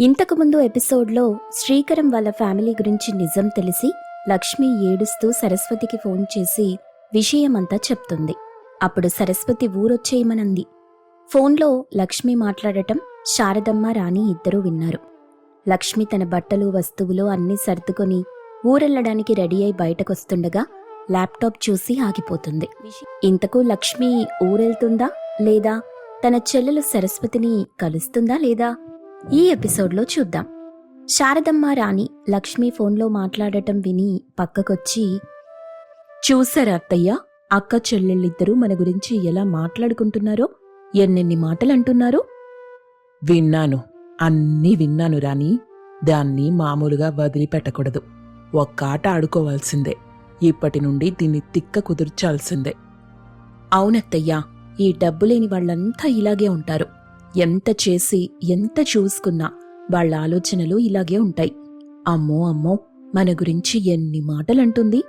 ఇంతకుముందు ఎపిసోడ్లో శ్రీకరం వాళ్ళ ఫ్యామిలీ గురించి నిజం తెలిసి లక్ష్మి ఏడుస్తూ సరస్వతికి ఫోన్ చేసి విషయమంతా చెప్తుంది. అప్పుడు సరస్వతి ఊరొచ్చేయమనంది. ఫోన్లో లక్ష్మి మాట్లాడటం శారదమ్మ రాణి ఇద్దరూ విన్నారు. లక్ష్మి తన బట్టలు వస్తువులు అన్నీ సర్దుకొని ఊరెళ్లడానికి రెడీ అయి బయటకొస్తుండగా ల్యాప్టాప్ చూసి ఆగిపోతుంది. ఇంతకు లక్ష్మి ఊరెళ్తుందా లేదా తన చెల్లెలు సరస్వతిని కలుస్తుందా లేదా ఈ ఎపిసోడ్లో చూద్దాం. శారదమ్మ రాణి లక్ష్మి ఫోన్లో మాట్లాడటం విని పక్కకొచ్చి, చూసారా అత్తయ్య, అక్క చెల్లెళ్ళిద్దరూ మన గురించి ఎలా మాట్లాడుకుంటున్నారో, ఎన్నెన్ని మాటలంటున్నారు. విన్నాను, అన్నీ విన్నాను రాణి. దాన్ని మామూలుగా వదిలిపెట్టకూడదు. ఒక్క ఆట ఆడుకోవాల్సిందే. ఇప్పటి నుండి దీన్ని తిక్క కుదుర్చాల్సిందే. అవునత్తయ్యా, ఈ డబ్బులేని వాళ్లంతా ఇలాగే ఉంటారు. ఎంత చేసి ఎంత చూసుకున్నా వాళ్ల ఆలోచనలు ఇలాగే ఉంటాయి. అమ్మో అమ్మో, మన గురించి ఎన్ని మాటలంటుంది.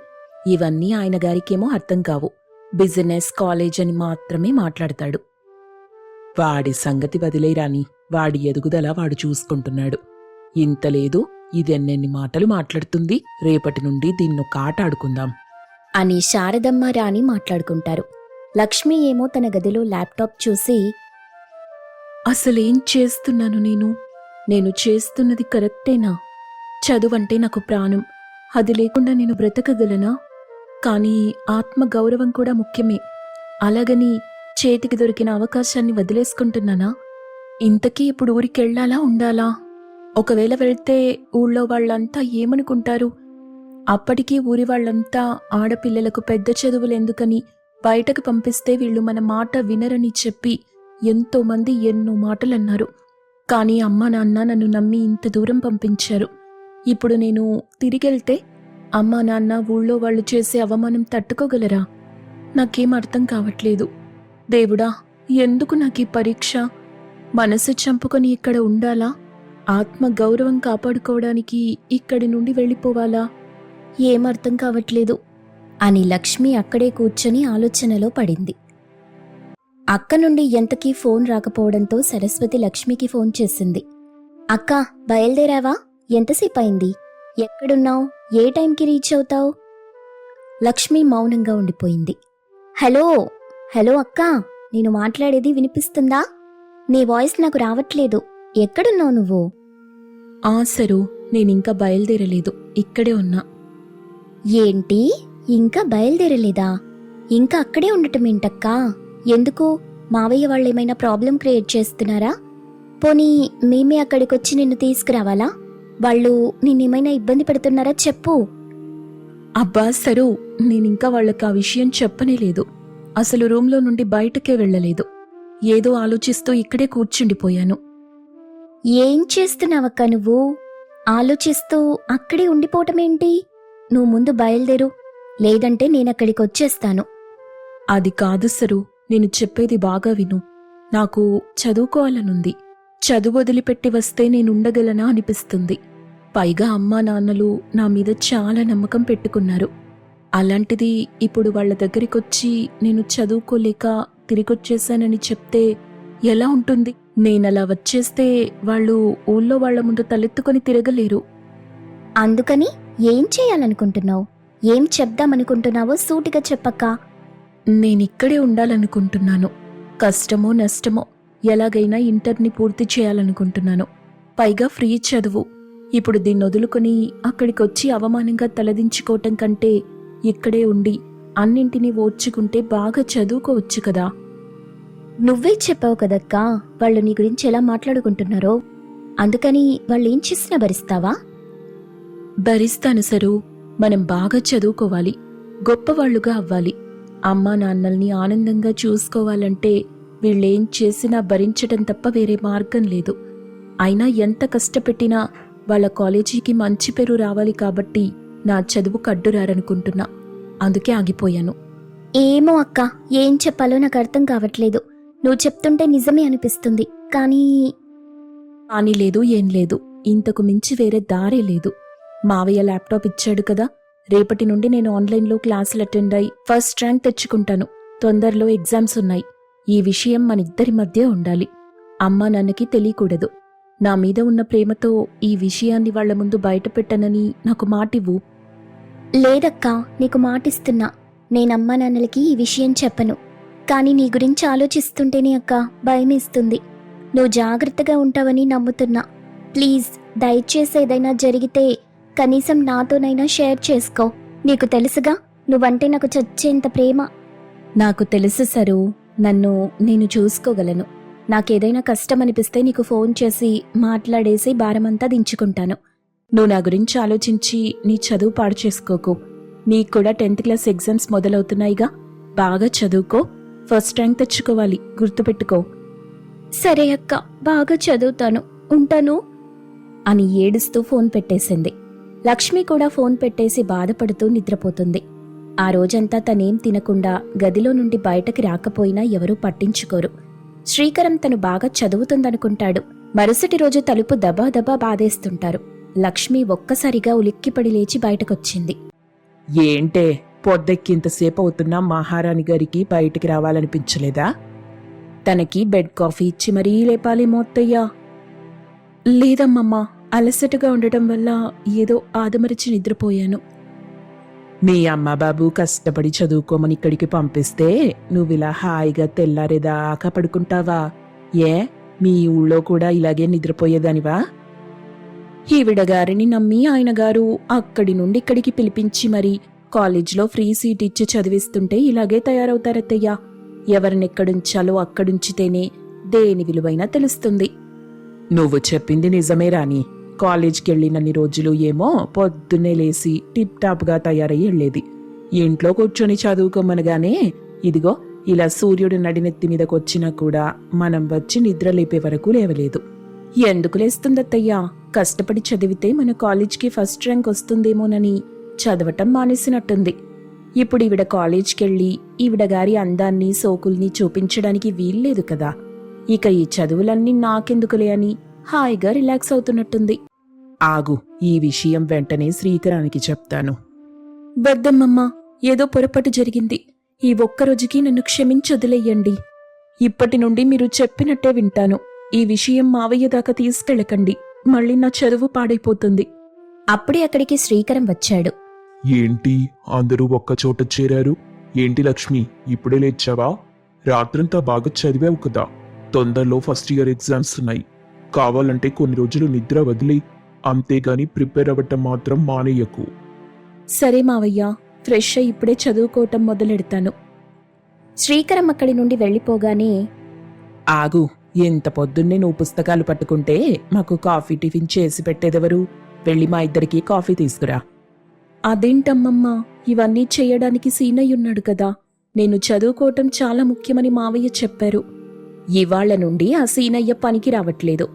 ఇవన్నీ ఆయన గారికేమో అర్థం కావు. బిజినెస్, కాలేజ్ అని మాత్రమే మాట్లాడతాడు. వాడి సంగతి వదిలేరాని, వాడి ఎదుగుదల వాడు చూసుకుంటున్నాడు. ఇంత లేదు, ఇదెన్నెన్ని మాటలు మాట్లాడుతుంది. రేపటి నుండి దీన్నొక ఆట ఆడుకుందాం అని శారదమ్మ రాణి మాట్లాడుకుంటారు. లక్ష్మి ఏమో తన గదిలో ల్యాప్టాప్ చూసి, అసలేం చేస్తున్నాను నేను చేస్తున్నది కరెక్టేనా? చదువంటే నాకు ప్రాణం. అది లేకుండా నేను బ్రతకగలనా? కానీ ఆత్మగౌరవం కూడా ముఖ్యమే. అలాగని చేతికి దొరికిన అవకాశాన్ని వదిలేసుకుంటున్నానా? ఇంతకీ ఇప్పుడు ఊరికెళ్లాలా ఉండాలా? ఒకవేళ వెళ్తే ఊళ్ళో వాళ్లంతా ఏమనుకుంటారు? అప్పటికీ ఊరి వాళ్లంతా ఆడపిల్లలకు పెద్ద చదువులెందుకని బయటకు పంపిస్తే వీళ్లు మన మాట వినరని చెప్పి ఎంతోమంది ఎన్నో మాటలన్నారు. కానీ అమ్మా నాన్న నన్ను నమ్మి ఇంత దూరం పంపించారు. ఇప్పుడు నేను తిరిగెళ్తే అమ్మా నాన్న ఊళ్ళో వాళ్ళు చేసే అవమానం తట్టుకోగలరా? నాకేం అర్థం కావట్లేదు. దేవుడా, ఎందుకు నాకీ పరీక్ష? మనసు చంపుకొని ఇక్కడ ఉండాలా? ఆత్మ గౌరవం కాపాడుకోవడానికి ఇక్కడి నుండి వెళ్ళిపోవాలా? ఏమర్థం కావట్లేదు అని లక్ష్మి అక్కడే కూర్చొని ఆలోచనలో పడింది. అక్క నుండి ఎంతకీ ఫోన్ రాకపోవడంతో సరస్వతి లక్ష్మికి ఫోన్ చేసింది. అక్కా, బయలుదేరావా? ఎంతసేపు అయింది? ఎక్కడున్నావు? ఏ టైంకి రీచ్ అవుతావు? లక్ష్మి మౌనంగా ఉండిపోయింది. హలో హలో అక్కా, నేను మాట్లాడేది వినిపిస్తుందా? నీ వాయిస్ నాకు రావట్లేదు. ఎక్కడున్నావు నువ్వు? సరు, నేనింకా బయలుదేరలేదు, ఇక్కడే ఉన్నా. ఏంటి, ఇంకా బయలుదేరలేదా? ఇంకా అక్కడే ఉండటం ఏంటక్కా? ఎందుకు? మావయ్య వాళ్ళేమైనా ప్రాబ్లం క్రియేట్ చేస్తున్నారా? పోనీ మేమే అక్కడికొచ్చి నిన్ను తీసుకురావాలా? వాళ్ళు నిన్నేమైనా ఇబ్బంది పెడుతున్నారా చెప్పు. అబ్బా సరు, నేనింకా వాళ్ళకి ఆ విషయం చెప్పనే లేదు. అసలు రూంలో నుండి బయటకే వెళ్ళలేదు. ఏదో ఆలోచిస్తూ ఇక్కడే కూర్చుండిపోయాను. ఏం చేస్తున్నావక్క నువ్వు? ఆలోచిస్తూ అక్కడే ఉండిపోవటమేంటి? నువ్వు ముందు బయలుదేరు, లేదంటే నేనక్కడికొచ్చేస్తాను. అది కాదు సరు, నేను చెప్పేది బాగా విను. నాకు చదువుకోవాలనుంది. చదువు వదిలిపెట్టి వస్తే నేనుండగలనా అనిపిస్తుంది. పైగా అమ్మా నాన్నలు నా మీద చాలా నమ్మకం పెట్టుకున్నారు. అలాంటిది ఇప్పుడు వాళ్ల దగ్గరికొచ్చి నేను చదువుకోలేక తిరిగొచ్చేశానని చెప్తే ఎలా ఉంటుంది? నేనలా వచ్చేస్తే వాళ్ళు ఊళ్ళో వాళ్ల ముందు తలెత్తుకొని తిరగలేరు. అందుకని ఏం చేయాలనుకుంటున్నావు? ఏం చెప్దామనుకుంటున్నావో సూటిగా చెప్పక్కా. నేనిక్కడే ఉండాలనుకుంటున్నాను. కష్టమో నష్టమో ఎలాగైనా ఇంటర్ని పూర్తి చేయాలనుకుంటున్నాను. పైగా ఫ్రీ చదువు. ఇప్పుడు దీన్ని వదులుకొని అక్కడికొచ్చి అవమానంగా తలదించుకోవటం కంటే ఇక్కడే ఉండి అన్నింటినీ ఓర్చుకుంటే బాగా చదువుకోవచ్చు కదా. నువ్వే చెప్పావు కదక్కా వాళ్ళు నీ గురించి ఎలా మాట్లాడుకుంటున్నారో. అందుకని వాళ్ళేం చేసినా భరిస్తావా? భరిస్తాను సరు. మనం బాగా చదువుకోవాలి, గొప్పవాళ్లుగా అవ్వాలి. అమ్మా నాన్నల్ని ఆనందంగా చూసుకోవాలంటే వీళ్ళేం చేసినా భరించటం తప్ప వేరే మార్గం లేదు. అయినా ఎంత కష్టపెట్టినా వాళ్ళ కాలేజీకి మంచి పేరు రావాలి కాబట్టి నా చదువు కడ్డురారనుకుంటున్నా. అందుకే ఆగిపోయాను. ఏమో అక్క, ఏం చెప్పాలో నాకు అర్థం కావట్లేదు. నువ్వు చెప్తుంటే నిజమే అనిపిస్తుంది. కానీ లేదు, ఏం లేదు. ఇంతకు మించి వేరే దారే లేదు. మావయ్య ల్యాప్టాప్ ఇచ్చాడు కదా, రేపటి నుండి నేను ఆన్లైన్లో క్లాసులు అటెండ్ అయి ఫస్ట్ ర్యాంక్ తెచ్చుకుంటాను. తొందరలో ఎగ్జామ్స్ ఉన్నాయి. ఈ విషయం మనిద్దరి మధ్య ఉండాలి. అమ్మా నాన్నకి తెలియకూడదు. నా మీద ఉన్న ప్రేమతో ఈ విషయాన్ని వాళ్ల ముందు బయటపెట్టనని నాకు మాటివ్వు. లేదక్కా, నీకు మాటిస్తున్నా. నేనమ్మా నాన్నలకి ఈ విషయం చెప్పను. కానీ నీ గురించి ఆలోచిస్తుంటేనే అక్క భయమేస్తుంది. నువ్వు జాగ్రత్తగా ఉంటావని నమ్ముతున్నా. ప్లీజ్, దయచేసి ఏదైనా జరిగితే కనీసం నాతోనైనా షేర్ చేసుకో. నీకు తెలుసుగా, నువ్వంటే నాకు చచ్చేంత ప్రేమ. నాకు తెలుసు సరు, నేను చూసుకోగలను. నాకేదైనా కష్టం అనిపిస్తే నీకు ఫోన్ చేసి మాట్లాడేసి భారమంతా దించుకుంటాను. నువ్వు నా గురించి ఆలోచించి నీ చదువు పాడు చేసుకోకు. నీకు కూడా 10th క్లాస్ ఎగ్జామ్స్ మొదలవుతున్నాయిగా. బాగా చదువుకో, ఫస్ట్ ర్యాంక్ తెచ్చుకోవాలి, గుర్తుపెట్టుకో. సరే అక్క, బాగా చదువుతాను, ఉంటాను అని ఏడుస్తూ ఫోన్ పెట్టేసింది. లక్ష్మి కూడా ఫోన్ పెట్టేసి బాధపడుతూ నిద్రపోతుంది. ఆ రోజంతా తనేం తినకుండా గదిలో నుండి బయటకి రాకపోయినా ఎవరూ పట్టించుకోరు. శ్రీకరం తను బాగా చదువుతుందనుకుంటాడు. మరుసటి రోజు తలుపు దబాదబా బాధేస్తుంటారు. లక్ష్మి ఒక్కసారిగా ఉలిక్కిపడి లేచి బయటకొచ్చింది. ఏంటే పొద్దెక్కింతసేపు అవుతున్నా మహారాణి గారికి బయటికి రావాలనిపించలేదా? తనకి బెడ్ కాఫీ ఇచ్చి మరీ లేపాలేమో అత్తయ్యా. లేదమ్మమ్మా, అలసటగా ఉండటం వల్ల ఏదో ఆదమరిచి నిద్రపోయాను. మీ అమ్మ బాబు కష్టపడి చదువుకోమని ఇక్కడికి పంపిస్తే నువ్విలా హాయిగా తెల్లారేదాకా పడుకుంటావా? ఏ మీ ఊళ్ళో కూడా ఇలాగే నిద్రపోయేదానివా? ఈవిడగారిని నమ్మి ఆయన గారు అక్కడి నుండి ఇక్కడికి పిలిపించి మరీ కాలేజ్లో ఫ్రీ సీట్ ఇచ్చి చదివిస్తుంటే ఇలాగే తయారవుతారత్తయ్యా. ఎవరినెక్కడుంచాలో అక్కడుంచితేనే దేని విలువైనా తెలుస్తుంది. నువ్వు చెప్పింది నిజమే రాని. కాలేజ్కి వెళ్ళినన్ని రోజులు ఏమో పొద్దున్నే లేసి టిప్ టాప్గా తయారయ్యి వెళ్ళేది. ఇంట్లో కూర్చొని చదువుకోమనగానే ఇదిగో ఇలా సూర్యుడు నడినెత్తి మీదకొచ్చినా కూడా మనం వచ్చి నిద్ర లేపే వరకు లేవలేదు. ఎందుకు లేస్తుందత్తయ్యా? కష్టపడి చదివితే మన కాలేజ్కి ఫస్ట్ ర్యాంక్ వస్తుందేమోనని చదవటం మానేసినట్టుంది. ఇప్పుడు ఈవిడ కాలేజ్కెళ్ళి ఈవిడ గారి అందాన్ని సోకుల్ని చూపించడానికి వీల్లేదు కదా. ఇక ఈ చదువులన్నీ నాకెందుకులే అని హాయిగా రిలాక్స్ అవుతున్నట్టుంది. ఆగు, ఈ విషయం వెంటనే శ్రీకరానికి చెప్తాను. వద్దమ్మమ్మా, ఏదో పొరపాటు జరిగింది. ఈ ఒక్కరోజుకి నన్ను క్షమించొదిలేయండి. ఇప్పటి నుండి మీరు చెప్పినట్టే వింటాను. ఈ విషయం మావయ్య దాకా తీసుకెళ్ళకండి, మళ్ళీ నా చదువు పాడైపోతుంది. అప్పుడే అక్కడికి శ్రీకరం వచ్చాడు. ఏంటి అందరూ ఒక్కచోట చేరారు? ఏంటి లక్ష్మి, ఇప్పుడే లేచావా? రాత్రంతా బాగా చదివావు కదా. తొందరలో ఫస్ట్ ఇయర్ ఎగ్జామ్స్ ఉన్నాయి. కావాలంటే కొన్ని రోజులు నిద్ర వదిలి, అంతేగాని ప్రిపేర్ అవ్వటం మాత్రం మానేయకు. సరే మావయ్య, ఫ్రెష్ అయి ఇప్పుడే చదువుకోవటం మొదలెడతాను. శ్రీకరం అక్కడి నుండి వెళ్ళిపోగానే, ఆగు, ఎంత పొద్దున్నే నువ్వు పుస్తకాలు పట్టుకుంటే మాకు కాఫీ టిఫిన్ చేసి పెట్టేదెవరు? వెళ్ళి మా ఇద్దరికి కాఫీ తీసుకురా. అదేంటమ్మమ్మా, ఇవన్నీ చేయడానికి సీనయ్యున్నాడు కదా. నేను చదువుకోవటం చాలా ముఖ్యమని మావయ్య చెప్పారు. ఇవాళ్ల నుండి ఆ సీనయ్య పనికి రావట్లేదు.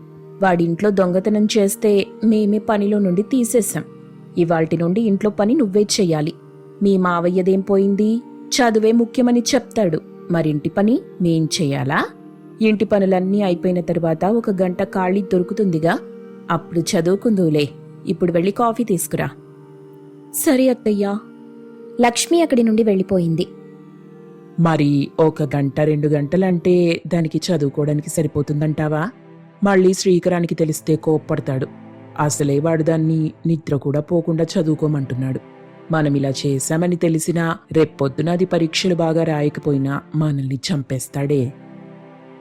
వాడింట్లో దొంగతనం చేస్తే మేమే పనిలో నుండి తీసేశాం. ఇవాల్టి నుండి ఇంట్లో పని నువ్వే చెయ్యాలి. మీ మావయ్యదేం పోయింది? చదువే ముఖ్యమని చెప్తాడు, మరింటి పని మేం చెయ్యాలా? ఇంటి పనులన్నీ అయిపోయిన తరువాత 1 గంట ఖాళీ దొరుకుతుందిగా, అప్పుడు చదువుకుందులే. ఇప్పుడు వెళ్ళి కాఫీ తీసుకురా. సరే అత్తయ్యా. లక్ష్మి అక్కడి నుండి వెళ్ళిపోయింది. మరి 1 గంట 2 గంటలంటే దానికి చదువుకోవడానికి సరిపోతుందంటావా? మళ్ళీ శ్రీకరానికి తెలిస్తే కోప్పడతాడు. అసలే వాడు దాన్ని నిద్ర కూడా పోకుండా చదువుకోమంటున్నాడు. మనమిలా చేశామని తెలిసినా రేపొద్దున అది పరీక్షలు బాగా రాయకపోయినా మనల్ని చంపేస్తాడే.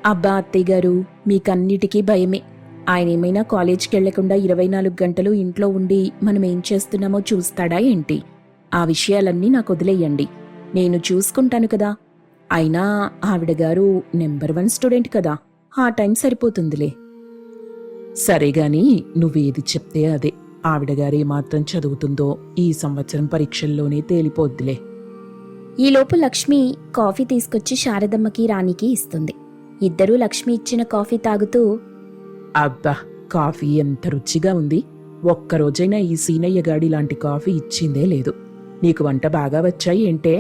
అబ్బా అత్తయ్య గారు, మీకన్నిటికీ భయమే. ఆయనేమైనా కాలేజ్కి వెళ్లకుండా 24 గంటలు ఇంట్లో ఉండి మనం ఏం చేస్తున్నామో చూస్తాడా ఏంటి? ఆ విషయాలన్నీ నాకు వదిలేయండి, నేను చూసుకుంటాను కదా. అయినా ఆవిడ గారు నెంబర్ 1 స్టూడెంట్ కదా, ఆ టైం సరిపోతుందిలే. సరేగాని నువ్వేది చెప్తే అదే. ఆవిడగారే మాత్రం చదువుతుందో ఈ సంవత్సరం పరీక్షల్లోనే తేలిపోద్దిలే. ఈలోపు లక్ష్మి కాఫీ తీసుకొచ్చి శారదమ్మకి రాణికి ఇస్తుంది. ఇద్దరూ లక్ష్మి ఇచ్చిన కాఫీ తాగుతూ, అబ్బా, కాఫీ ఎంత రుచిగా ఉంది. ఒక్కరోజైనా ఈ సీనయ్య గాడి లాంటి కాఫీ ఇచ్చిందే లేదు. నీకు వంట బాగా వచ్చాయి ఏంటే?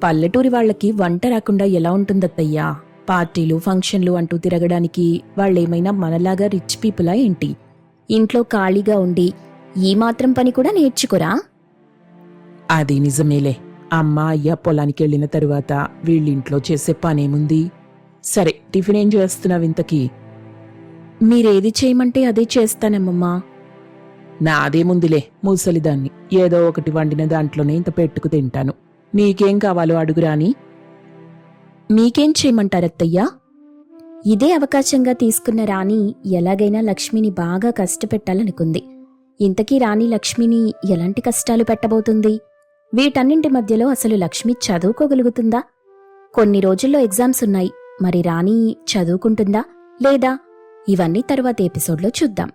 పల్లెటూరి వాళ్లకి వంట రాకుండా ఎలా ఉంటుందత్తయ్యా? పార్టీలు ఫంక్షన్లు అంటూ తిరగడానికి వాళ్ళేమైనా మనలాగా రిచ్ పీపులా ఏంటి? ఇంట్లో ఖాళీగా ఉండి ఈ మాత్రం పని కూడా నేర్చుకోరా? అది నిజమేలే. అమ్మ అయ్య పొలానికి వెళ్ళిన తరువాత వీళ్ళింట్లో చేసే పనేముంది? సరే, టిఫిన్ ఏం చేస్తున్నావు ఇంతకీ? మీరేది చేయమంటే అదే చేస్తానమ్మమ్మా. నాదేముందిలే ముసలిదాన్ని, ఏదో ఒకటి వండిన దాంట్లోనే ఇంత పెట్టుకు తింటాను. నీకేం కావాలో అడుగురాని. మీకేం చేయమంటారత్తయ్యా? ఇదే అవకాశంగా తీసుకున్న రాణి ఎలాగైనా లక్ష్మిని బాగా కష్టపెట్టాలనుకుంది. ఇంతకీ రాణి లక్ష్మిని ఎలాంటి కష్టాలు పెట్టబోతుంది? వీటన్నింటి మధ్యలో అసలు లక్ష్మి చదువుకోగలుగుతుందా? కొన్ని రోజుల్లో ఎగ్జామ్స్ ఉన్నాయి. మరి రాణి చదువుకుంటుందా లేదా? ఇవన్నీ తరువాత ఎపిసోడ్లో చూద్దాం.